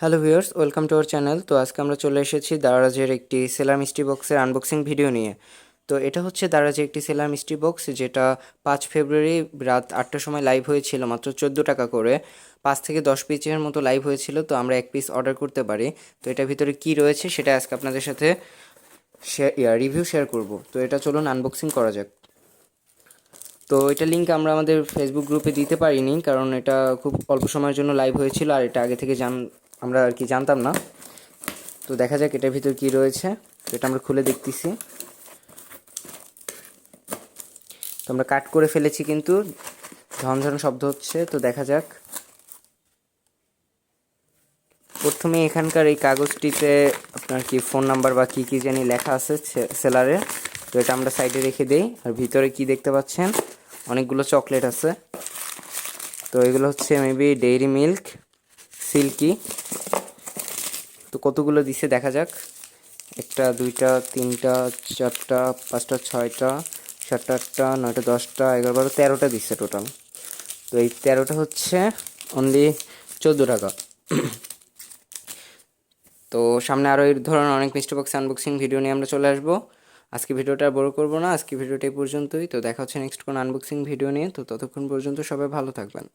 Hello viewers, welcome to our channel. তো আজকে আমরা চলে এসেছি দারাজের একটি সেলার মিস্ট্রি বক্সের আনবক্সিং ভিডিও নিয়ে। তো এটা হচ্ছে দারাজের একটি সেলার মিস্ট্রি বক্স, যেটা 5 ফেব্রুয়ারি রাত 8টার সময় লাইভ হয়েছিল মাত্র 14 টাকা করে। 5 থেকে 10 পিসের মতো লাইভ হয়েছিল, তো আমরা 1 পিস অর্ডার করতে পারি। তো এটার ভিতরে কি রয়েছে সেটা আজকে আপনাদের সাথে রিভিউ শেয়ার করব। তো এটা চলুন আনবক্সিং করা যাক। তো এটা লিঙ্ক আমরা আমাদের ফেসবুক গ্রুপে দিতে পারিনি, কারণ এটা খুব অল্প সময়ের জন্য লাইভ হয়েছিল, আর এটা আগে থেকে আমরা আর কি জানতাম না। তো দেখা যাক এটার ভিতর কি রয়েছে। তো এটা আমরা খুলে দেখতেছি। তো আমরা কাট করে ফেলেছি, কিন্তু ঝনঝন শব্দ হচ্ছে। তো দেখা যাক। প্রথমে এখানকার এই কাগজটিতে আপনার কি ফোন নাম্বার বা কি কি জানি লেখা আছে সেলারের। তো এটা আমরা সাইডে রেখে দেই। আর ভিতরে কি দেখতে পাচ্ছেন, অনেকগুলো চকলেট আছে। তো এগুলো হচ্ছে মেবি ডেইরি মিল্ক, সিল্কি। তো কতগুলো দিছে দেখা যাক। 1টা 2টা 3টা 4টা 5টা 6টা 7টা 8টা 9টা 10টা 11 12 13টা দিচ্ছে টোটাল। তো এই 13টা হচ্ছে অনলি 14 টাকা। তো সামনে আরও এই ধরনের অনেক মিস্টার বক্স আনবক্সিং ভিডিও নিয়ে আমরা চলে আসবো। আজকে ভিডিওটা আর বড় করবো না, আজকে ভিডিওটা এই পর্যন্তই। তো দেখা হচ্ছে নেক্সট কোন আনবক্সিং ভিডিও নিয়ে। তো ততক্ষণ পর্যন্ত সবাই ভালো থাকবেন।